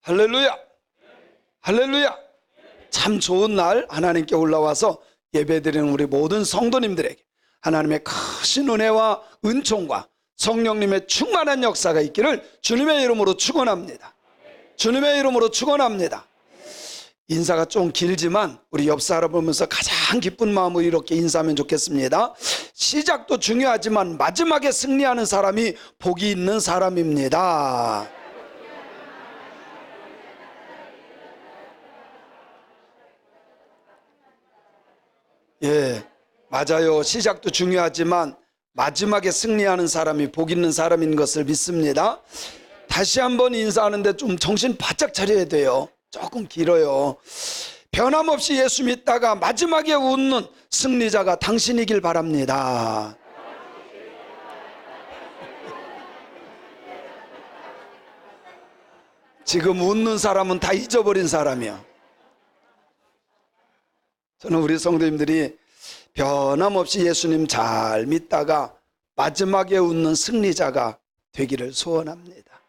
할렐루야! 할렐루야! 참 좋은 날 하나님께 올라와서 예배드리는 우리 모든 성도님들에게 하나님의 크신 은혜와 은총과 성령님의 충만한 역사가 있기를 주님의 이름으로 축원합니다. 주님의 이름으로 축원합니다. 인사가 좀 길지만 우리 옆 사람 보면서 가장 기쁜 마음으로 이렇게 인사하면 좋겠습니다. 시작도 중요하지만 마지막에 승리하는 사람이 복이 있는 사람입니다. 예, 맞아요. 시작도 중요하지만 마지막에 승리하는 사람이 복 있는 사람인 것을 믿습니다. 다시 한번 인사하는데 좀 정신 바짝 차려야 돼요. 조금 길어요. 변함없이 예수 믿다가 마지막에 웃는 승리자가 당신이길 바랍니다. 지금 웃는 사람은 다 잊어버린 사람이야. 저는 우리 성도님들이 변함없이 예수님 잘 믿다가 마지막에 웃는 승리자가 되기를 소원합니다.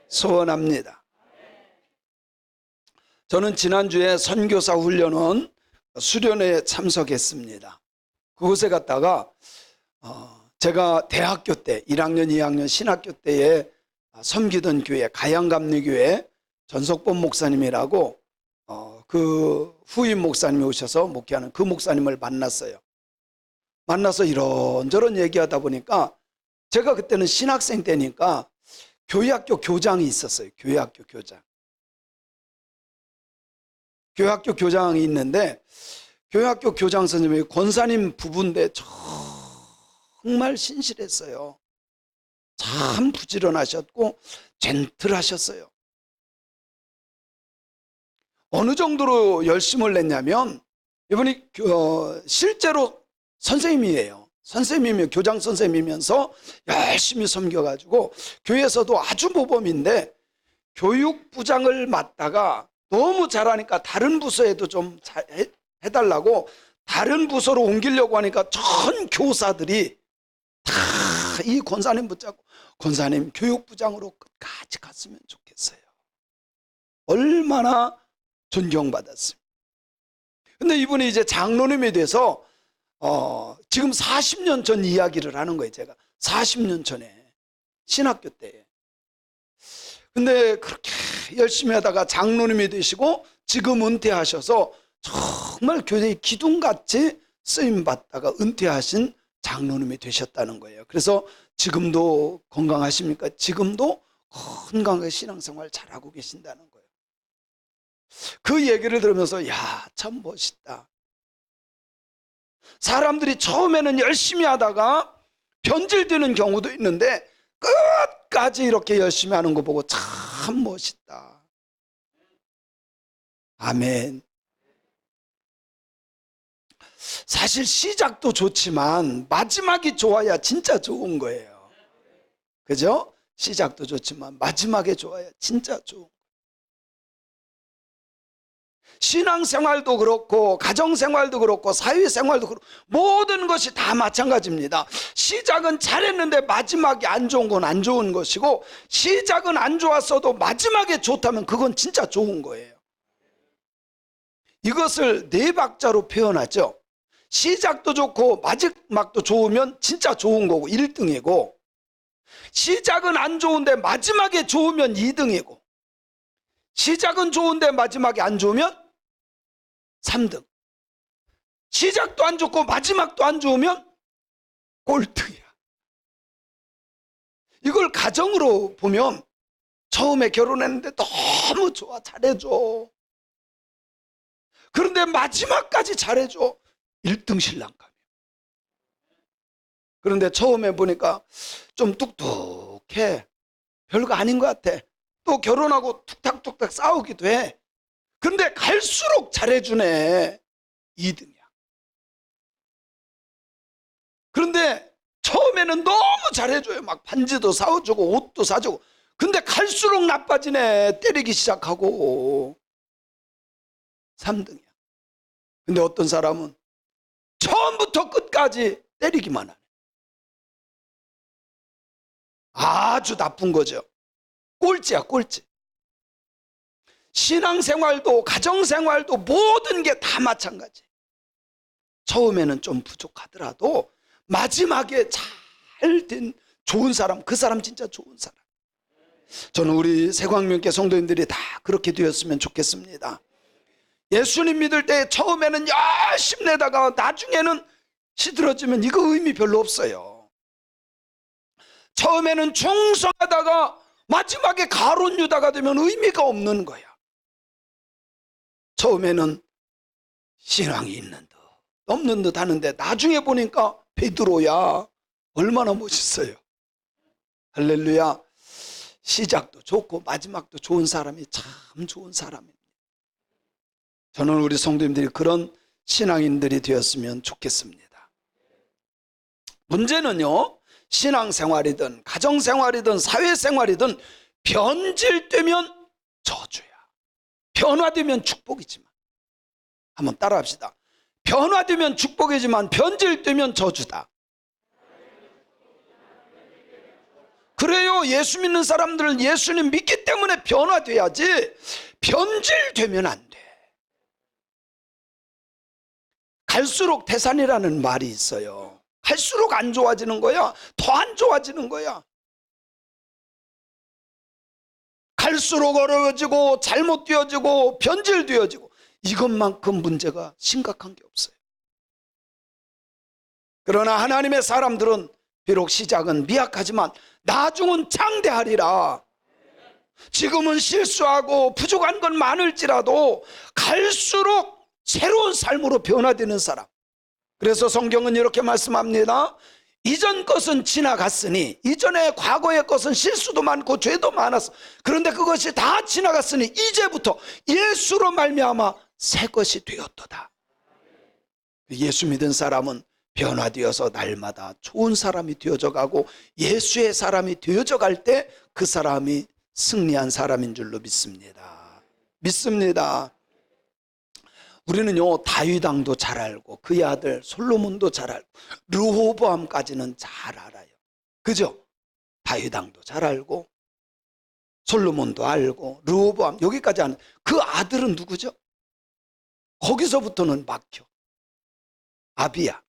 소원합니다. 저는 지난주에 선교사 훈련원 수련회에 참석했습니다. 그곳에 갔다가 제가 대학교 때 1학년 2학년 신학교 때에 섬기던 교회 가양감리교회 전석범 목사님이라고 그 후임 목사님이 오셔서 목회하는 그 목사님을 만났어요. 만나서 이런저런 얘기하다 보니까 제가 그때는 신학생 때니까 교회학교 교장이 있었어요. 교회학교 교장. 교회학교 교장이 있는데 교회학교 교장 선생님이 권사님 부부인데 정말 신실했어요. 참 부지런하셨고 젠틀하셨어요. 어느 정도로 열심을 냈냐면 이분이 실제로 선생님이에요. 선생님이며 교장 선생님이면서 열심히 섬겨가지고 교회에서도 아주 모범인데 교육부장을 맡다가 너무 잘하니까 다른 부서에도 좀 해달라고 다른 부서로 옮기려고 하니까 전 교사들이 다 이 권사님 붙잡고 권사님 교육부장으로 끝까지 갔으면 좋겠어요. 얼마나 존경받았습니다. 근데 이분이 이제 장로님이 돼서 지금 40년 전 이야기를 하는 거예요. 제가 40년 전에 신학교 때에. 근데 그렇게 열심히 하다가 장로님이 되시고 지금 은퇴하셔서 정말 교회의 기둥같이 쓰임받다가 은퇴하신 장로님이 되셨다는 거예요. 그래서 지금도 건강하십니까? 지금도 건강하게 신앙생활 잘하고 계신다는 거예요. 그 얘기를 들으면서 야, 참 멋있다. 사람들이 처음에는 열심히 하다가 변질되는 경우도 있는데 끝까지 이렇게 열심히 하는 거 보고 참 멋있다. 아멘. 사실 시작도 좋지만 마지막이 좋아야 진짜 좋은 거예요. 그죠? 시작도 좋지만 마지막에 좋아야 진짜 좋은 거예요. 신앙생활도 그렇고 가정생활도 그렇고 사회생활도 그렇고 모든 것이 다 마찬가지입니다. 시작은 잘했는데 마지막이 안 좋은 건 안 좋은 것이고 시작은 안 좋았어도 마지막에 좋다면 그건 진짜 좋은 거예요. 이것을 네 박자로 표현하죠. 시작도 좋고 마지막도 좋으면 진짜 좋은 거고 1등이고 시작은 안 좋은데 마지막에 좋으면 2등이고 시작은 좋은데 마지막에 안 좋으면 3등. 시작도 안 좋고 마지막도 안 좋으면 꼴등이야. 이걸 가정으로 보면 처음에 결혼했는데 너무 좋아, 잘해줘. 그런데 마지막까지 잘해줘. 1등 신랑감이야. 그런데 처음에 보니까 좀 뚝뚝해. 별거 아닌 것 같아. 또 결혼하고 툭탁툭탁 싸우기도 해. 근데 갈수록 잘해주네. 2등이야. 그런데 처음에는 너무 잘해줘요. 막 반지도 사주고 옷도 사주고. 근데 갈수록 나빠지네. 때리기 시작하고. 3등이야. 근데 어떤 사람은 처음부터 끝까지 때리기만 하네. 아주 나쁜 거죠. 꼴찌야, 꼴찌. 신앙생활도 가정생활도 모든 게 다 마찬가지. 처음에는 좀 부족하더라도 마지막에 잘 된 좋은 사람, 그 사람 진짜 좋은 사람. 저는 우리 새광명교회 성도님들이 다 그렇게 되었으면 좋겠습니다. 예수님 믿을 때 처음에는 열심히 내다가 나중에는 시들어지면 이거 의미 별로 없어요. 처음에는 충성하다가 마지막에 가룟 유다가 되면 의미가 없는 거야. 처음에는 신앙이 있는 듯 없는 듯 하는데 나중에 보니까 베드로야 얼마나 멋있어요. 할렐루야. 시작도 좋고 마지막도 좋은 사람이 참 좋은 사람입니다. 저는 우리 성도님들이 그런 신앙인들이 되었으면 좋겠습니다. 문제는요, 신앙생활이든 가정생활이든 사회생활이든 변질되면 저주야. 변화되면 축복이지만, 한번 따라합시다. 변화되면 축복이지만 변질되면 저주다. 그래요. 예수 믿는 사람들은 예수님 믿기 때문에 변화돼야지 변질되면 안 돼. 갈수록 태산이라는 말이 있어요. 갈수록 안 좋아지는 거야. 더 안 좋아지는 거야. 갈수록 어려워지고 잘못되어지고 변질되어지고 이것만큼 문제가 심각한 게 없어요. 그러나 하나님의 사람들은 비록 시작은 미약하지만 나중은 창대하리라. 지금은 실수하고 부족한 건 많을지라도 갈수록 새로운 삶으로 변화되는 사람. 그래서 성경은 이렇게 말씀합니다. 이전 것은 지나갔으니, 이전에 과거의 것은 실수도 많고 죄도 많았어. 그런데 그것이 다 지나갔으니 이제부터 예수로 말미암아 새 것이 되었도다. 예수 믿은 사람은 변화되어서 날마다 좋은 사람이 되어져 가고 예수의 사람이 되어져 갈 때 그 사람이 승리한 사람인 줄로 믿습니다. 믿습니다. 우리는요, 다윗 왕도 잘 알고 그의 아들 솔로몬도 잘 알고 르호보암까지는 잘 알아요. 그죠? 다윗 왕도 잘 알고 솔로몬도 알고 르호보암 여기까지 아는 그 아들은 누구죠? 거기서부터는 막혀. 아비야.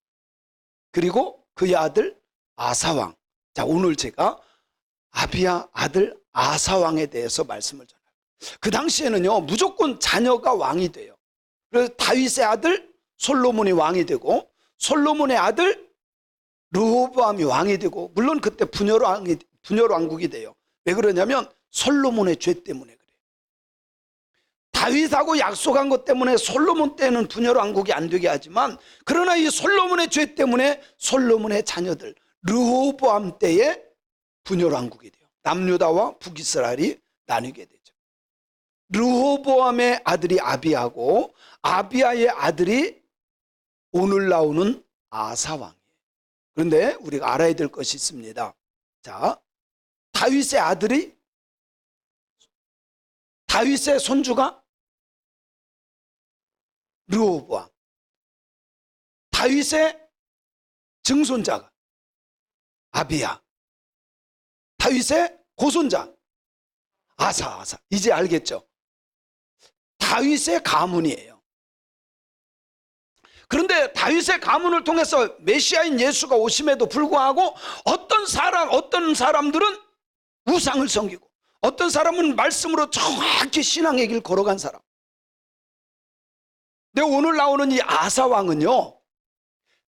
그리고 그의 아들 아사왕. 자, 오늘 제가 아비야 아들 아사왕에 대해서 말씀을 전해요. 그 당시에는요, 무조건 자녀가 왕이 돼요. 그래서 다윗의 아들 솔로몬이 왕이 되고 솔로몬의 아들 르호보암이 왕이 되고, 물론 그때 분열 왕국이 돼요. 왜 그러냐면 솔로몬의 죄 때문에 그래요. 다윗하고 약속한 것 때문에 솔로몬 때는 분열 왕국이 안 되게 하지만, 그러나 이 솔로몬의 죄 때문에 솔로몬의 자녀들 르호보암 때에 분열 왕국이 돼요. 남유다와 북이스라엘이 나뉘게 되죠. 르호보암의 아들이 아비야고 아비야의 아들이 오늘 나오는 아사왕이에요. 그런데 우리가 알아야 될 것이 있습니다. 자, 다윗의 손주가 르호보암, 다윗의 증손자가 아비야, 다윗의 고손자 아사. 이제 알겠죠? 다윗의 가문이에요. 그런데 다윗의 가문을 통해서 메시아인 예수가 오심에도 불구하고 어떤 사람들은 우상을 섬기고 어떤 사람은 말씀으로 정확히 신앙의 길 걸어간 사람. 근데 오늘 나오는 이 아사 왕은요,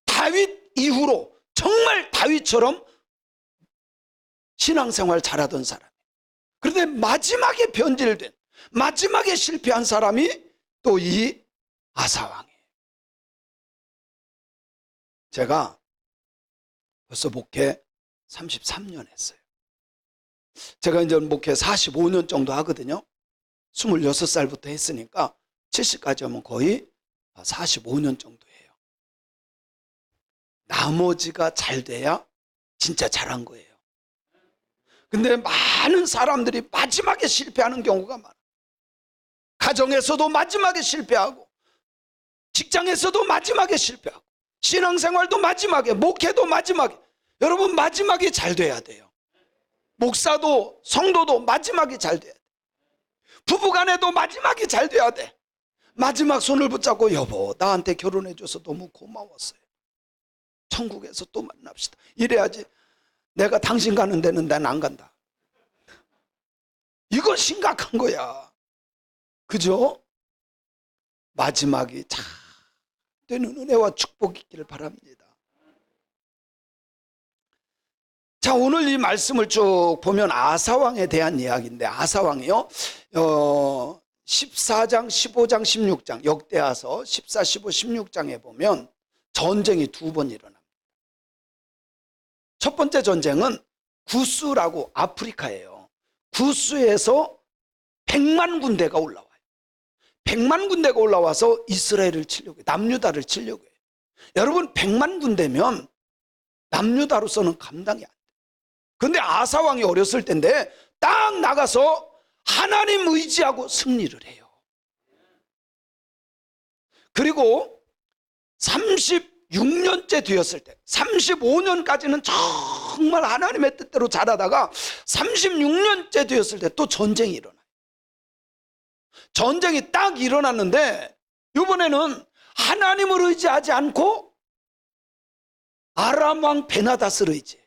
다윗 이후로 정말 다윗처럼 신앙생활 잘하던 사람. 그런데 마지막에 변질된, 마지막에 실패한 사람이 또 이 아사 왕이에요. 제가 벌써 목회 33년 했어요. 제가 이제 목회 45년 정도 하거든요. 26살부터 했으니까 70까지 하면 거의 45년 정도 해요. 나머지가 잘 돼야 진짜 잘한 거예요. 근데 많은 사람들이 마지막에 실패하는 경우가 많아요. 가정에서도 마지막에 실패하고, 직장에서도 마지막에 실패하고, 신앙생활도 마지막에, 목회도 마지막에. 여러분, 마지막에 잘 돼야 돼요. 목사도 성도도 마지막에 잘 돼야 돼요. 부부간에도 마지막이 잘 돼야 돼. 마지막 손을 붙잡고 여보 나한테 결혼해줘서 너무 고마웠어요. 천국에서 또 만납시다. 이래야지. 내가 당신 가는 데는 난 안 간다. 이거 심각한 거야. 그죠? 마지막이 잘 되는 은혜와 축복이 있기를 바랍니다. 자, 오늘 이 말씀을 쭉 보면 아사왕에 대한 이야기인데, 아사왕이요 14장, 15장, 16장 역대하서 14, 15, 16장에 보면 전쟁이 두 번 일어납니다. 첫 번째 전쟁은 구스라고 아프리카예요. 구스에서 100만 군대가 올라와요. 100만 군대가 올라와서 이스라엘을 치려고 해요. 남유다를 치려고 해요. 여러분 100만 군대면 남유다로서는 감당이 안 돼요. 근데 아사왕이 어렸을 때인데 딱 나가서 하나님 의지하고 승리를 해요. 그리고 36년째 되었을 때 35년까지는 정말 하나님의 뜻대로 자라다가 36년째 되었을 때 또 전쟁이 일어나요. 전쟁이 딱 일어났는데 이번에는 하나님을 의지하지 않고 아람 왕 베나닷을 의지해요.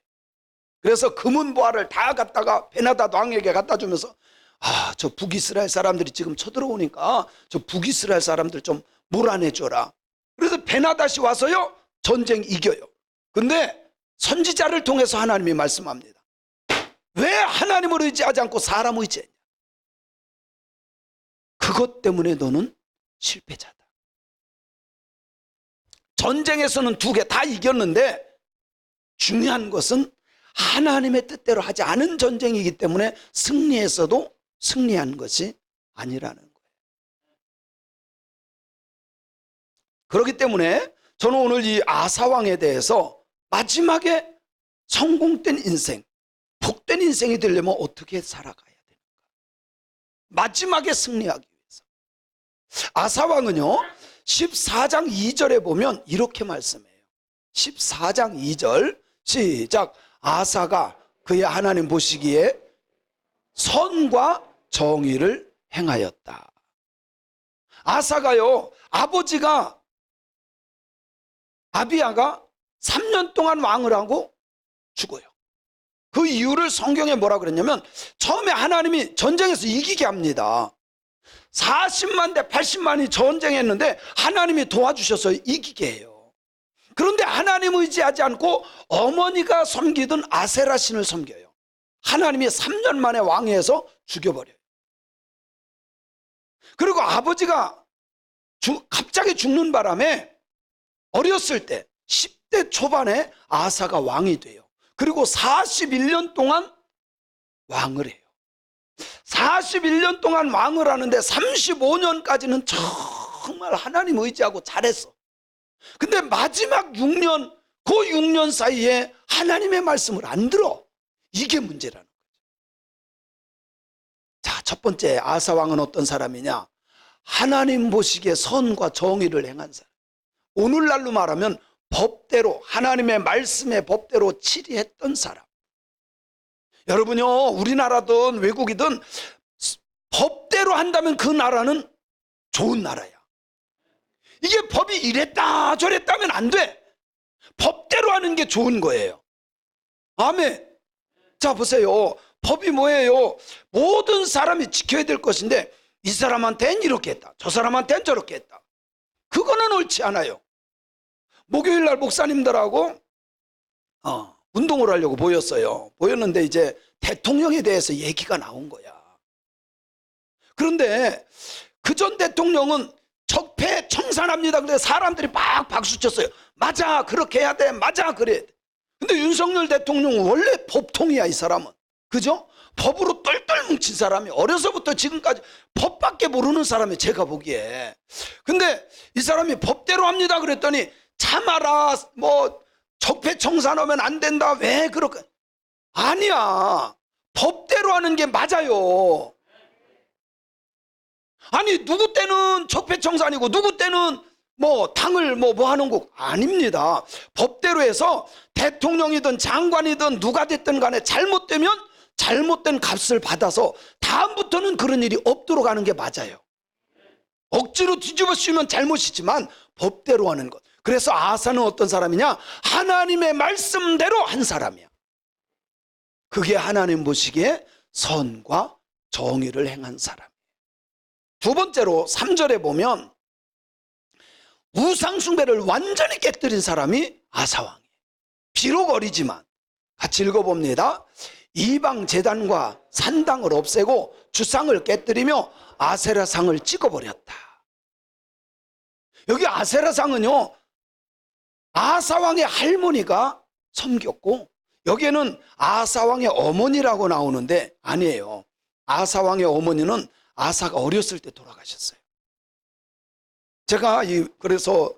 그래서 금은보화를 다 갖다가 베나닷 왕에게 갖다 주면서 저 북이스라엘 사람들이 지금 쳐들어오니까 저 북이스라엘 사람들 좀 몰아내줘라. 그래서 베나닷이 와서요 전쟁 이겨요. 근데 선지자를 통해서 하나님이 말씀합니다. 왜 하나님을 의지하지 않고 사람 의지했냐? 그것 때문에 너는 실패자다. 전쟁에서는 두 개 다 이겼는데 중요한 것은 하나님의 뜻대로 하지 않은 전쟁이기 때문에 승리했어도 승리한 것이 아니라는 거예요. 그렇기 때문에 저는 오늘 이 아사왕에 대해서 마지막에 성공된 인생, 복된 인생이 되려면 어떻게 살아가야 되는가? 마지막에 승리하기 위해서. 아사왕은요 14장 2절에 보면 이렇게 말씀해요. 14장 2절 시작. 아사가 그의 하나님 보시기에 선과 정의를 행하였다. 아사가요 아버지가 아비야가 3년 동안 왕을 하고 죽어요. 그 이유를 성경에 뭐라 그랬냐면 처음에 하나님이 전쟁에서 이기게 합니다. 40만 대 80만이 전쟁했는데 하나님이 도와주셔서 이기게 해요. 그런데 하나님 의지하지 않고 어머니가 섬기던 아세라 신을 섬겨요. 하나님이 3년 만에 왕위에서 죽여버려요. 그리고 아버지가 갑자기 죽는 바람에 어렸을 때 10대 초반에 아사가 왕이 돼요. 그리고 41년 동안 왕을 해요. 41년 동안 왕을 하는데 35년까지는 정말 하나님 의지하고 잘했어. 근데 마지막 6년, 그 6년 사이에 하나님의 말씀을 안 들어. 이게 문제라는 거죠. 자, 첫 번째 아사왕은 어떤 사람이냐? 하나님 보시기에 선과 정의를 행한 사람. 오늘날로 말하면 법대로, 하나님의 말씀의 법대로 치리했던 사람. 여러분요, 우리나라든 외국이든 법대로 한다면 그 나라는 좋은 나라야. 이게 법이 이랬다 저랬다 하면 안 돼. 법대로 하는 게 좋은 거예요. 아멘. 자, 보세요. 법이 뭐예요? 모든 사람이 지켜야 될 것인데 이 사람한테는 이렇게 했다, 저 사람한테는 저렇게 했다. 그거는 옳지 않아요. 목요일 날 목사님들하고 운동을 하려고 모였어요. 모였는데 이제 대통령에 대해서 얘기가 나온 거야. 그런데 그 전 대통령은 적폐 청산합니다. 근데 사람들이 막 박수 쳤어요. 맞아, 그렇게 해야 돼. 맞아, 그래야 돼. 근데 윤석열 대통령은 원래 법통이야, 이 사람은. 그죠? 법으로 똘똘 뭉친 사람이 어려서부터 지금까지 법밖에 모르는 사람이 제가 보기에. 근데 이 사람이 법대로 합니다 그랬더니 참아라, 뭐 적폐 청산하면 안 된다, 왜 그렇게. 아니야, 법대로 하는 게 맞아요. 아니, 누구 때는 적폐 청산이고 누구 때는 뭐 당을 뭐 하는 거 아닙니다. 법대로 해서 대통령이든 장관이든 누가 됐든 간에 잘못되면 잘못된 값을 받아서 다음부터는 그런 일이 없도록 하는 게 맞아요. 억지로 뒤집어 씌우면 잘못이지만 법대로 하는 것. 그래서 아사는 어떤 사람이냐? 하나님의 말씀대로 한 사람이야. 그게 하나님 보시기에 선과 정의를 행한 사람. 두 번째로 3절에 보면 우상숭배를 완전히 깨뜨린 사람이 아사왕이에요. 비록 어리지만 같이 읽어봅니다. 이방 제단과 산당을 없애고 주상을 깨뜨리며 아세라상을 찍어버렸다. 여기 아세라상은요, 아사왕의 할머니가 섬겼고, 여기에는 아사왕의 어머니라고 나오는데 아니에요. 아사왕의 어머니는 아사가 어렸을 때 돌아가셨어요. 제가 그래서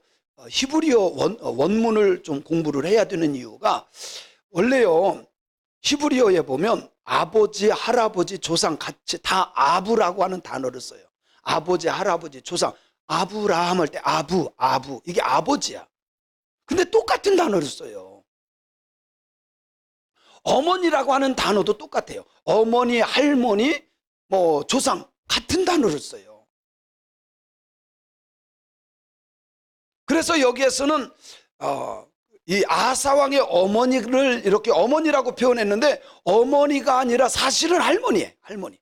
히브리어 원문을 좀 공부를 해야 되는 이유가, 원래요 히브리어에 보면 아버지, 할아버지, 조상 같이 다 아부라고 하는 단어를 써요. 아버지, 할아버지, 조상. 아브라함 할 때 아부 이게 아버지야. 근데 똑같은 단어를 써요. 어머니라고 하는 단어도 똑같아요. 어머니, 할머니, 조상 같은 단어를 써요. 그래서 여기에서는 이 아사왕의 어머니를 이렇게 어머니라고 표현했는데 어머니가 아니라 사실은 할머니예요. 할머니.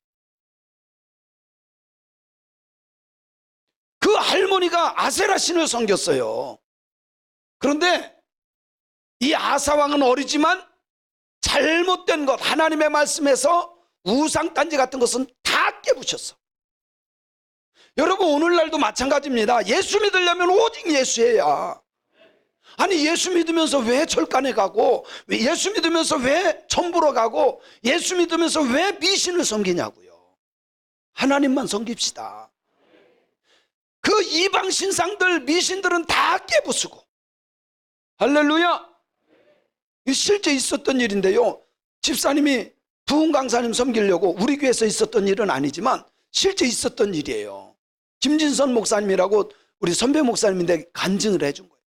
그 할머니가 아세라 신을 섬겼어요. 그런데 이 아사왕은 어리지만 잘못된 것, 하나님의 말씀에서 우상단지 같은 것은 다 깨부셨어. 여러분, 오늘날도 마찬가지입니다. 예수 믿으려면 오직 예수해야. 아니, 예수 믿으면서 왜 절간에 가고, 예수 믿으면서 왜 전 보러 가고, 예수 믿으면서 왜 미신을 섬기냐고요. 하나님만 섬깁시다. 그 이방 신상들, 미신들은 다 깨부수고. 할렐루야. 실제 있었던 일인데요, 집사님이 부흥 강사님 섬기려고 우리 교회에서 있었던 일은 아니지만 실제 있었던 일이에요. 김진선 목사님이라고 우리 선배 목사님인데 간증을 해준 거예요.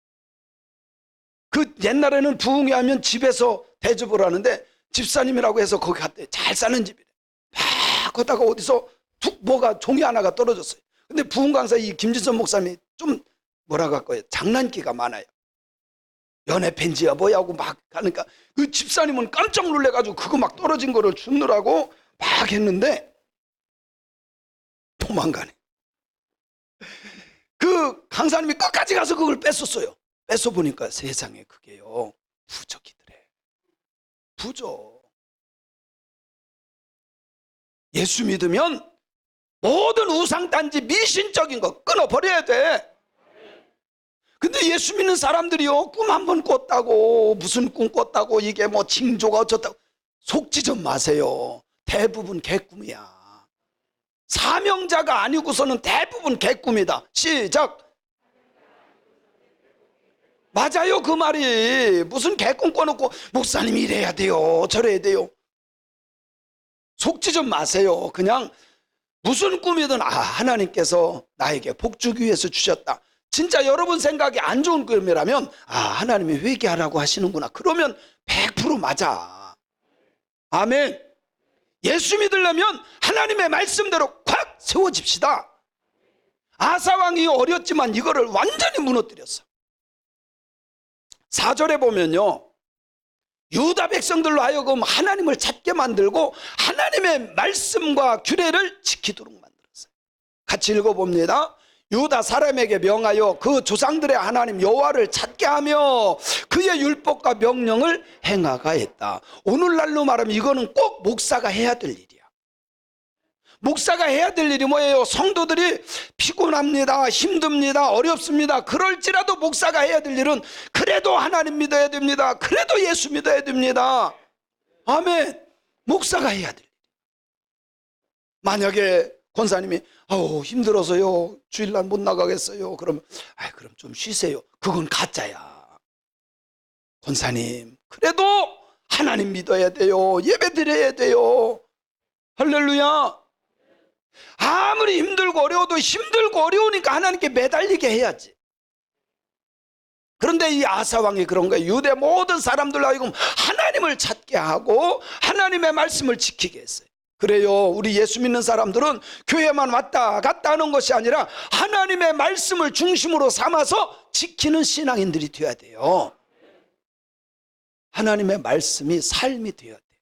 그 옛날에는 부흥회 하면 집에서 대접을 하는데 집사님이라고 해서 거기 갔대. 잘 사는 집이래. 막 걷다가 어디서 툭 뭐가 종이 하나가 떨어졌어요. 근데 부흥 강사 이 김진선 목사님이 좀 뭐라고 할까요? 장난기가 많아요. 연애 팬지야 뭐야 하고 막 가니까 그 집사님은 깜짝 놀래가지고 그거 막 떨어진 거를 주느라고 막 했는데 도망가네. 그 강사님이 끝까지 가서 그걸 뺐었어요. 뺏어 보니까 세상에 그게요, 부적이더래. 부적. 예수 믿으면 모든 우상단지 미신적인 거 끊어버려야 돼. 근데 예수 믿는 사람들이요, 꿈 한 번 꿨다고, 무슨 꿈 꿨다고, 이게 뭐 징조가 어쩌다고, 속지 좀 마세요. 대부분 개꿈이야. 사명자가 아니고서는 대부분 개꿈이다. 시작. 맞아요, 그 말이. 무슨 개꿈 꿔놓고 목사님이 이래야 돼요, 저래야 돼요. 속지 좀 마세요. 그냥 무슨 꿈이든 하나님께서 나에게 복 주기 위해서 주셨다. 진짜 여러분 생각이 안 좋은 꿈이라면 하나님이 회개하라고 하시는구나. 그러면 100% 맞아. 아멘. 예수 믿으려면 하나님의 말씀대로 콱 세워집시다. 아사왕이 어렸지만 이거를 완전히 무너뜨렸어. 4절에 보면요, 유다 백성들로 하여금 하나님을 찾게 만들고 하나님의 말씀과 규례를 지키도록 만들었어요. 같이 읽어봅니다. 유다 사람에게 명하여 그 조상들의 하나님 여호와를 찾게 하며 그의 율법과 명령을 행하가 했다. 오늘날로 말하면 이거는 꼭 목사가 해야 될 일이야. 목사가 해야 될 일이 뭐예요? 성도들이 피곤합니다, 힘듭니다, 어렵습니다. 그럴지라도 목사가 해야 될 일은 그래도 하나님 믿어야 됩니다. 그래도 예수 믿어야 됩니다. 아멘. 목사가 해야 될 일. 만약에 권사님이 힘들어서요, 주일날 못 나가겠어요. 그럼 좀 쉬세요. 그건 가짜야. 권사님, 그래도 하나님 믿어야 돼요. 예배 드려야 돼요. 할렐루야. 아무리 힘들고 어려워도 힘들고 어려우니까 하나님께 매달리게 해야지. 그런데 이 아사 왕이 그런 거예요. 유대 모든 사람들로 하여금 하나님을 찾게 하고 하나님의 말씀을 지키게 했어요. 그래요, 우리 예수 믿는 사람들은 교회만 왔다 갔다 하는 것이 아니라 하나님의 말씀을 중심으로 삼아서 지키는 신앙인들이 되어야 돼요. 하나님의 말씀이 삶이 되어야 돼요.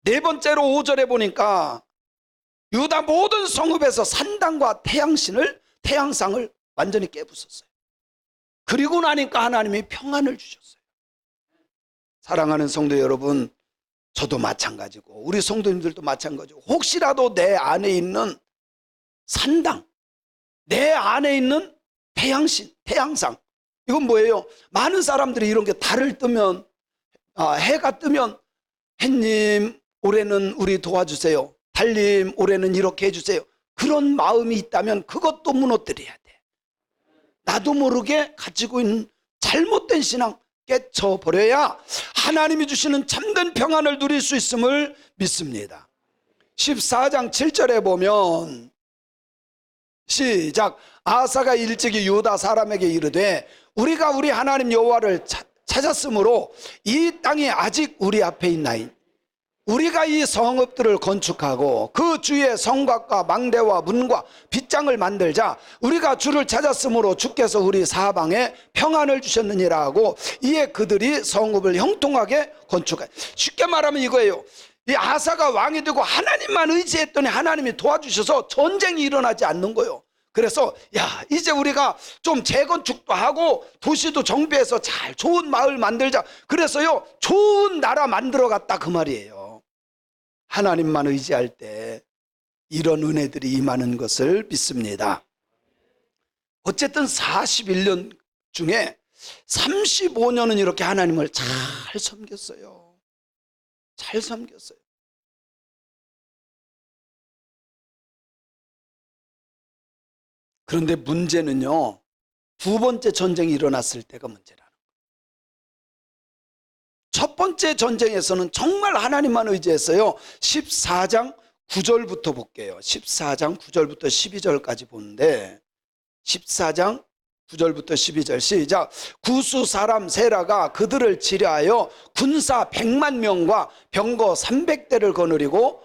네 번째로 5절에 보니까 유다 모든 성읍에서 산당과 태양상을 완전히 깨부쉈어요. 그리고 나니까 하나님이 평안을 주셨어요. 사랑하는 성도 여러분, 저도 마찬가지고 우리 성도님들도 마찬가지고, 혹시라도 내 안에 있는 산당, 내 안에 있는 태양상, 이건 뭐예요? 많은 사람들이 이런 게 달을 뜨면, 해가 뜨면, 햇님 올해는 우리 도와주세요, 달님 올해는 이렇게 해주세요, 그런 마음이 있다면 그것도 무너뜨려야 돼. 나도 모르게 가지고 있는 잘못된 신앙 깨쳐버려야 하나님이 주시는 참된 평안을 누릴 수 있음을 믿습니다. 14장 7절에 보면 시작. 아사가 일찍이 유다 사람에게 이르되 우리가 우리 하나님 여호와를 찾았으므로 이 땅이 아직 우리 앞에 있나이다. 우리가 이 성읍들을 건축하고 그 주위에 성곽과 망대와 문과 빗장을 만들자. 우리가 주를 찾았으므로 주께서 우리 사방에 평안을 주셨느니라 하고, 이에 그들이 성읍을 형통하게 건축해. 쉽게 말하면 이거예요. 이 아사가 왕이 되고 하나님만 의지했더니 하나님이 도와주셔서 전쟁이 일어나지 않는 거예요. 그래서 이제 우리가 좀 재건축도 하고 도시도 정비해서 잘 좋은 마을 만들자. 그래서요, 좋은 나라 만들어 갔다, 그 말이에요. 하나님만 의지할 때 이런 은혜들이 임하는 것을 믿습니다. 어쨌든 41년 중에 35년은 이렇게 하나님을 잘 섬겼어요. 잘 섬겼어요. 그런데 문제는요, 두 번째 전쟁이 일어났을 때가 문제라는 거예요. 첫 번째 전쟁에서는 정말 하나님만 의지했어요. 14장 9절부터 볼게요. 14장 9절부터 12절까지 보는데, 14장 9절부터 12절 시작. 구수 사람 세라가 그들을 치려하여 군사 100만 명과 병거 300대를 거느리고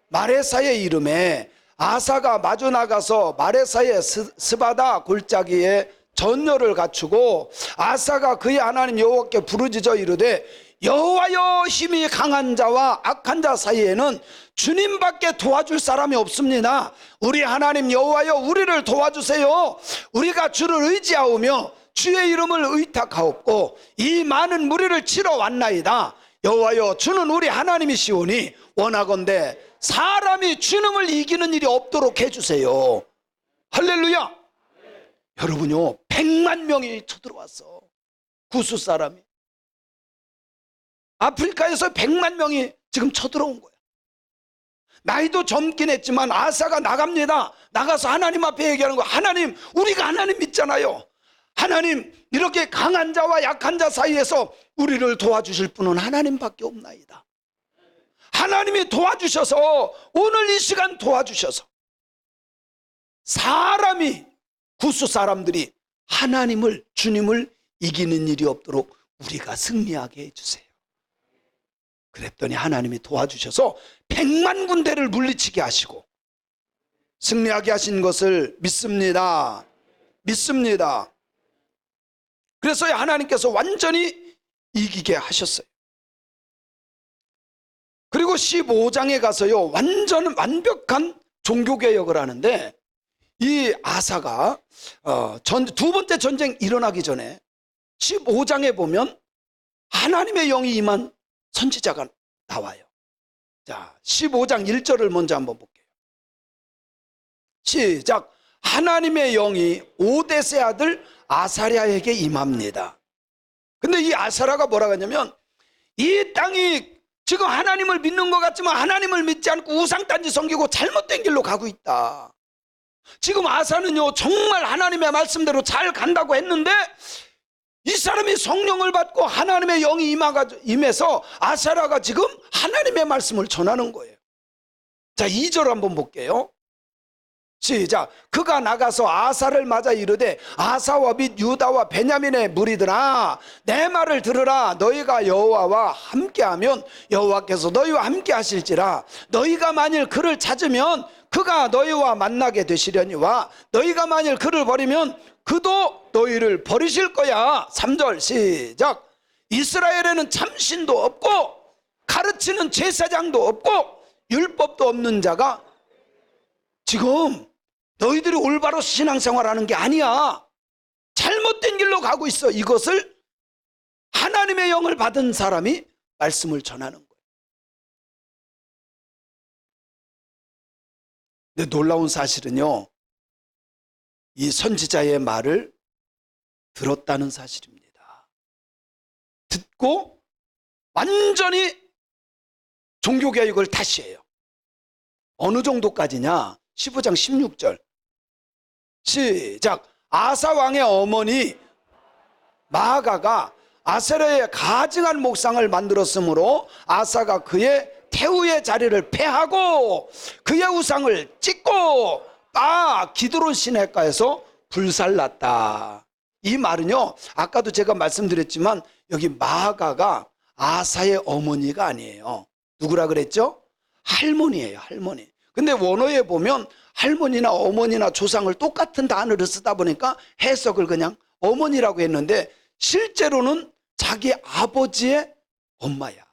마레사의 이름에 아사가 마주 나가서 마레사의 스바다 골짜기에 전열을 갖추고 아사가 그의 하나님 여호와께 부르짖어 이르되 여호와여, 힘이 강한 자와 악한 자 사이에는 주님밖에 도와줄 사람이 없습니다. 우리 하나님 여호와여, 우리를 도와주세요. 우리가 주를 의지하오며 주의 이름을 의탁하옵고 이 많은 무리를 치러 왔나이다. 여호와여, 주는 우리 하나님이시오니 원하건대 사람이 주님을 이기는 일이 없도록 해주세요. 할렐루야. 여러분요, 100만 명이 쳐들어왔어. 구수 사람이. 아프리카에서 100만 명이 지금 쳐들어온 거야. 나이도 젊긴 했지만 아사가 나갑니다. 나가서 하나님 앞에 얘기하는 거야. 하나님, 우리가 하나님 믿잖아요. 하나님, 이렇게 강한 자와 약한 자 사이에서 우리를 도와주실 분은 하나님밖에 없나이다. 하나님이 도와주셔서, 오늘 이 시간 도와주셔서 사람이, 구수 사람들이 하나님을, 주님을 이기는 일이 없도록 우리가 승리하게 해주세요. 그랬더니 하나님이 도와주셔서 100만 군대를 물리치게 하시고 승리하게 하신 것을 믿습니다. 믿습니다. 그래서 하나님께서 완전히 이기게 하셨어요. 그리고 15장에 가서요, 완벽한 종교개혁을 하는데, 이 아사가 두 번째 전쟁 일어나기 전에 15장에 보면 하나님의 영이 임한 선지자가 나와요. 자, 15장 1절을 먼저 한번 볼게요. 시작. 하나님의 영이 오데세 아들 아사랴에게 임합니다. 근데 이 아사랴가 뭐라고 하냐면, 이 땅이 지금 하나님을 믿는 것 같지만 하나님을 믿지 않고 우상단지 섬기고 잘못된 길로 가고 있다. 지금 아사는요, 정말 하나님의 말씀대로 잘 간다고 했는데 이 사람이 성령을 받고 하나님의 영이 임해서 아사랴가 지금 하나님의 말씀을 전하는 거예요. 자, 2절 한번 볼게요. 시작. 그가 나가서 아사를 맞아 이르되 아사와 및 유다와 베냐민의 무리들아 내 말을 들으라. 너희가 여호와와 함께하면 여호와께서 너희와 함께하실지라. 너희가 만일 그를 찾으면 그가 너희와 만나게 되시려니와 너희가 만일 그를 버리면 그도 너희를 버리실 거야. 3절 시작. 이스라엘에는 참신도 없고 가르치는 제사장도 없고 율법도 없는 자가 지금 너희들이 올바로 신앙생활하는 게 아니야. 잘못된 길로 가고 있어. 이것을 하나님의 영을 받은 사람이 말씀을 전하는 거예요. 근데 놀라운 사실은요, 이 선지자의 말을 들었다는 사실입니다. 듣고 완전히 종교개혁을 다시 해요. 어느 정도까지냐? 15장 16절 시작. 아사 왕의 어머니 마아가가 아세라의 가증한 목상을 만들었으므로 아사가 그의 태우의 자리를 폐하고 그의 우상을 찢고 기드론 시내가에서 불살랐다. 이 말은요, 아까도 제가 말씀드렸지만 여기 마아가가 아사의 어머니가 아니에요. 누구라 그랬죠? 할머니예요. 할머니. 근데 원어에 보면 할머니나 어머니나 조상을 똑같은 단어를 쓰다 보니까 해석을 그냥 어머니라고 했는데 실제로는 자기 아버지의 엄마야.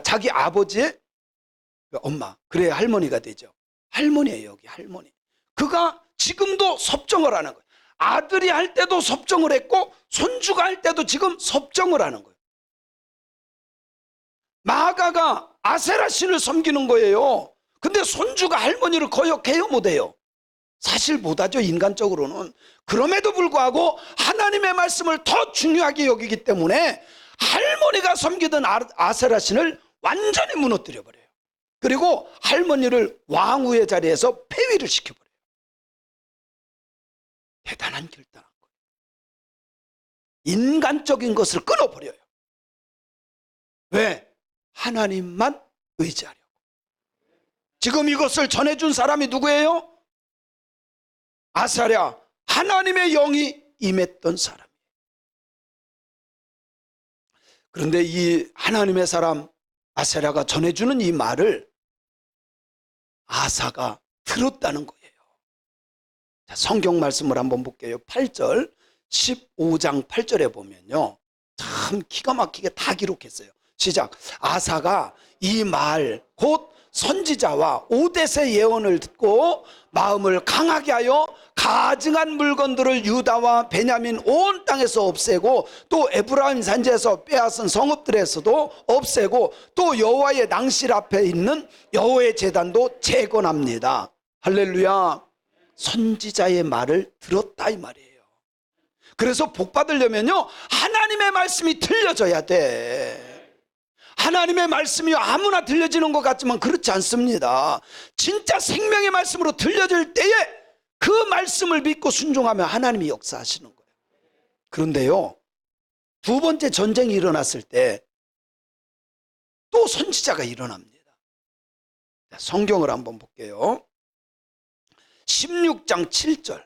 자기 아버지의 엄마. 그래야 할머니가 되죠. 할머니예요. 여기 할머니. 그가 지금도 섭정을 하는 거예요. 아들이 할 때도 섭정을 했고 손주가 할 때도 지금 섭정을 하는 거예요. 마아가가 아세라 신을 섬기는 거예요. 근데 손주가 할머니를 거역해요? 못해요? 사실 못하죠, 인간적으로는. 그럼에도 불구하고 하나님의 말씀을 더 중요하게 여기기 때문에 할머니가 섬기던 아세라 신을 완전히 무너뜨려 버려요. 그리고 할머니를 왕후의 자리에서 폐위를 시켜버려요. 대단한 결단한 거예요. 인간적인 것을 끊어버려요. 왜? 하나님만 의지하려고. 지금 이것을 전해준 사람이 누구예요? 아사랴. 하나님의 영이 임했던 사람이에요. 그런데 이 하나님의 사람 아사랴가 전해주는 이 말을 아사가 들었다는 거예요. 자, 성경 말씀을 한번 볼게요. 8절 15장 8절에 보면요, 참 기가 막히게 다 기록했어요. 시작. 아사가 이 말 곧 선지자와 오뎃의 예언을 듣고 마음을 강하게 하여 가증한 물건들을 유다와 베냐민 온 땅에서 없애고 또 에브라임 산지에서 빼앗은 성읍들에서도 없애고 또 여호와의 낭실 앞에 있는 여호와의 제단도 재건합니다. 할렐루야. 선지자의 말을 들었다 이 말이에요. 그래서 복 받으려면요, 하나님의 말씀이 들려져야 돼. 하나님의 말씀이 아무나 들려지는 것 같지만 그렇지 않습니다. 진짜 생명의 말씀으로 들려질 때에 그 말씀을 믿고 순종하면 하나님이 역사하시는 거예요. 그런데요, 두 번째 전쟁이 일어났을 때 또 선지자가 일어납니다. 성경을 한번 볼게요. 16장 7절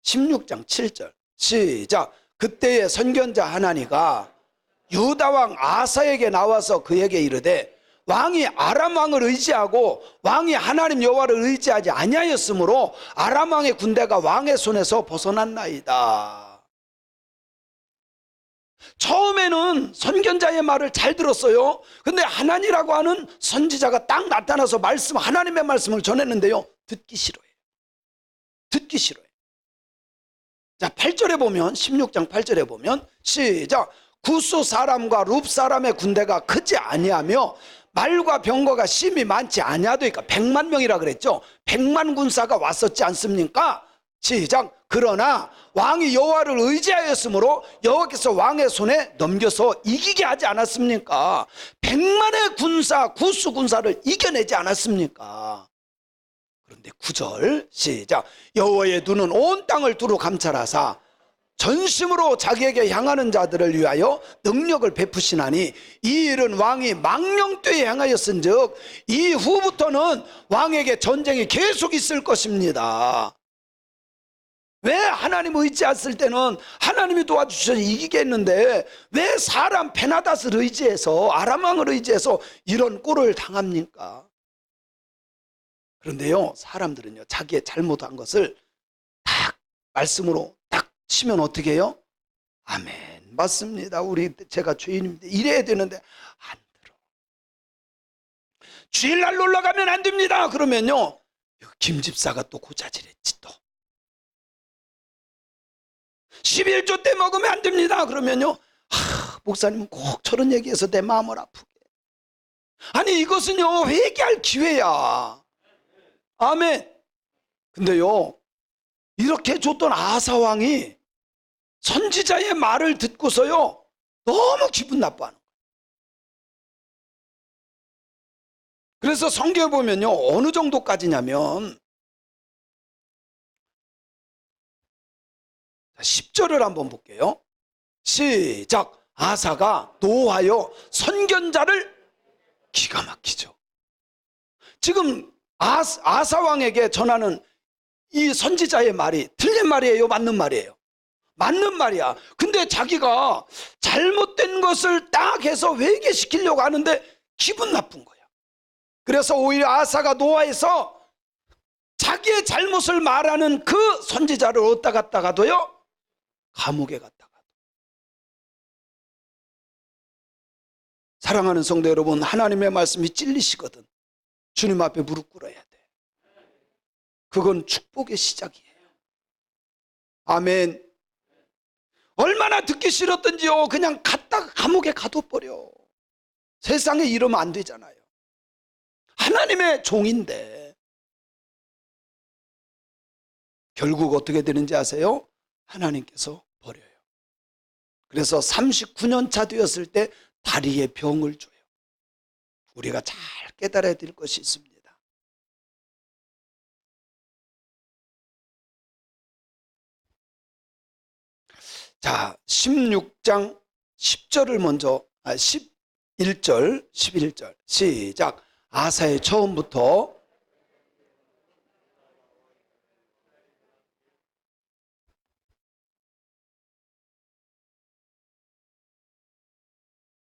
16장 7절 시작. 그때의 선견자 하나니가 유다 왕 아사에게 나와서 그에게 이르되 왕이 아람 왕을 의지하고 왕이 하나님 여호와를 의지하지 아니하였으므로 아람 왕의 군대가 왕의 손에서 벗어났나이다. 처음에는 선견자의 말을 잘 들었어요. 근데 하나니라고 하는 선지자가 딱 나타나서 하나님의 말씀을 전했는데요, 듣기 싫어해요. 듣기 싫어해요. 자, 8절에 보면, 16장 8절에 보면 시작. 구스 사람과 룹 사람의 군대가 크지 아니하며 말과 병거가 심히 많지 아니하도니까 100만 명이라 그랬죠. 100만 군사가 왔었지 않습니까? 시작. 그러나 왕이 여호와를 의지하였으므로 여호와께서 왕의 손에 넘겨서 이기게 하지 않았습니까? 100만의 군사, 구스 군사를 이겨내지 않았습니까? 그런데 9절 시작. 여호와의 눈은 온 땅을 두루 감찰하사 전심으로 자기에게 향하는 자들을 위하여 능력을 베푸시나니 이 일은 왕이 망령 때에 행하였은즉 이후부터는 왕에게 전쟁이 계속 있을 것입니다. 왜 하나님 의지했을 때는 하나님이 도와주셔서 이기겠는데 왜 사람 베나닷을 의지해서 아람 왕을 의지해서 이런 꼴을 당합니까? 그런데요, 사람들은요 자기의 잘못한 것을 딱 말씀으로 딱 치면 어떻게 해요? 아멘, 맞습니다, 제가 죄인입니다, 이래야 되는데 안 들어. 주일날 놀러가면 안 됩니다 그러면요 김 집사가 또 고자질했지. 또 11조 때 먹으면 안 됩니다 그러면요 목사님 꼭 저런 얘기해서 내 마음을 아프게. 아니 이것은요 회개할 기회야. 아멘. 근데요 이렇게 줬던 아사왕이 선지자의 말을 듣고서요 너무 기분 나빠하는 거예요. 그래서 성경에 보면요 어느 정도까지냐면 10절을 한번 볼게요. 시작. 아사가 노하여 선견자를, 기가 막히죠. 지금 아사왕에게 전하는 이 선지자의 말이 틀린 말이에요, 맞는 말이에요? 맞는 말이야. 근데 자기가 잘못된 것을 딱 해서 회개시키려고 하는데 기분 나쁜 거야. 그래서 오히려 아사가 노하해서 자기의 잘못을 말하는 그 선지자를 어디다 갔다가도요 감옥에 갔다가. 사랑하는 성도 여러분, 하나님의 말씀이 찔리시거든 주님 앞에 무릎 꿇어야 돼. 그건 축복의 시작이에요. 아멘. 얼마나 듣기 싫었던지요 그냥 갔다가 감옥에 가둬버려. 세상에 이러면 안 되잖아요. 하나님의 종인데. 결국 어떻게 되는지 아세요? 하나님께서 버려요. 그래서 39년 차 되었을 때 다리에 병을 줘요. 우리가 잘 깨달아야 될 것이 있습니다. 자, 16장 10절을 먼저 11절 시작. 아사의 처음부터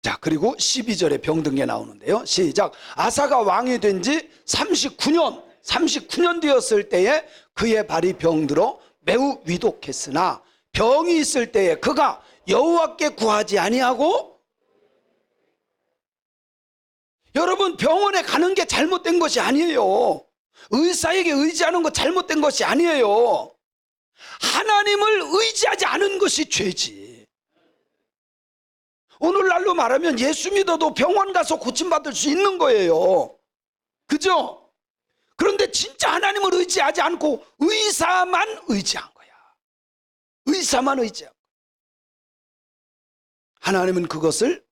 자, 그리고 12절에 병든 게 나오는데요. 시작. 아사가 왕이 된 지 39년 되었을 때에 그의 발이 병들어 매우 위독했으나 병이 있을 때에 그가 여호와께 구하지 아니하고. 여러분, 병원에 가는 게 잘못된 것이 아니에요. 의사에게 의지하는 거 잘못된 것이 아니에요. 하나님을 의지하지 않은 것이 죄지. 오늘날로 말하면 예수 믿어도 병원 가서 고침받을 수 있는 거예요. 그죠? 그런데 진짜 하나님을 의지하지 않고 의사만 의지한 거야. 의사만 의지한 거야. 하나님은 그것을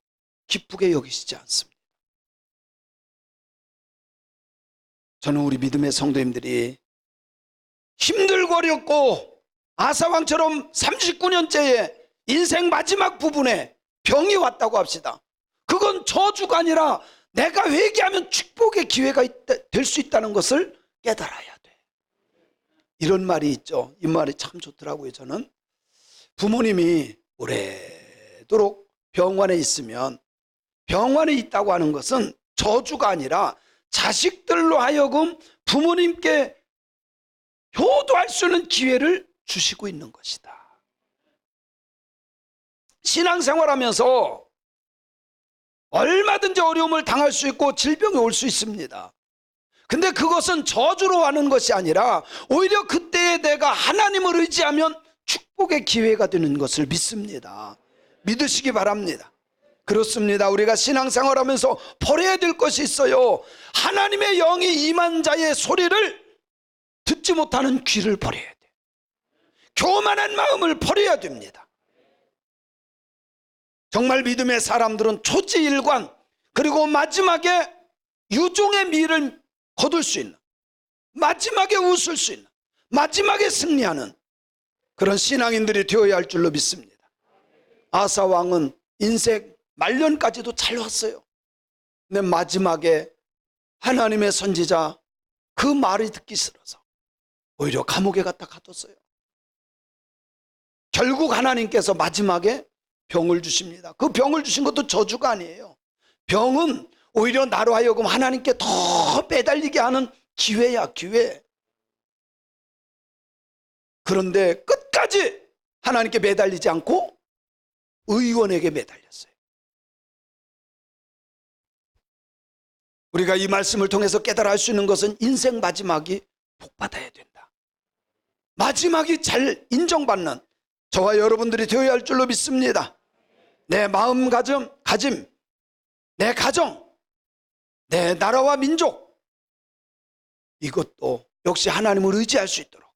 기쁘게 여기시지 않습니다. 저는 우리 믿음의 성도님들이 힘들고 어렵고 아사왕처럼 39년째의 인생 마지막 부분에 병이 왔다고 합시다. 그건 저주가 아니라 내가 회개하면 축복의 기회가 될 수 있다는 것을 깨달아야 돼. 이런 말이 있죠. 이 말이 참 좋더라고요. 저는 부모님이 오래도록 병원에 있으면, 병원에 있다고 하는 것은 저주가 아니라 자식들로 하여금 부모님께 효도할 수 있는 기회를 주시고 있는 것이다. 신앙생활하면서 얼마든지 어려움을 당할 수 있고 질병이 올 수 있습니다. 근데 그것은 저주로 하는 것이 아니라 오히려 그때에 내가 하나님을 의지하면 축복의 기회가 되는 것을 믿습니다. 믿으시기 바랍니다. 그렇습니다. 우리가 신앙생활하면서 버려야 될 것이 있어요. 하나님의 영이 임한 자의 소리를 듣지 못하는 귀를 버려야 돼. 교만한 마음을 버려야 됩니다. 정말 믿음의 사람들은 초지일관, 그리고 마지막에 유종의 미를 거둘 수 있는, 마지막에 웃을 수 있는, 마지막에 승리하는 그런 신앙인들이 되어야 할 줄로 믿습니다. 아사 왕은 인생 말년까지도 잘 왔어요. 근데 마지막에 하나님의 선지자 그 말이 듣기 싫어서 오히려 감옥에 갖다 가뒀어요. 결국 하나님께서 마지막에 병을 주십니다. 그 병을 주신 것도 저주가 아니에요. 병은 오히려 나로 하여금 하나님께 더 매달리게 하는 기회야, 기회. 그런데 끝까지 하나님께 매달리지 않고 의원에게 매달렸어요. 우리가 이 말씀을 통해서 깨달아 알 수 있는 것은 인생 마지막이 복받아야 된다. 마지막이 잘 인정받는 저와 여러분들이 되어야 할 줄로 믿습니다. 내 마음가짐, 내 가정, 내 나라와 민족, 이것도 역시 하나님을 의지할 수 있도록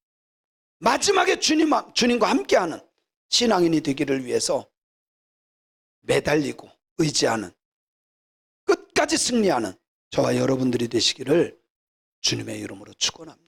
마지막에 주님과 함께하는 신앙인이 되기를 위해서 매달리고 의지하는, 끝까지 승리하는 저와 여러분들이 되시기를 주님의 이름으로 축원합니다.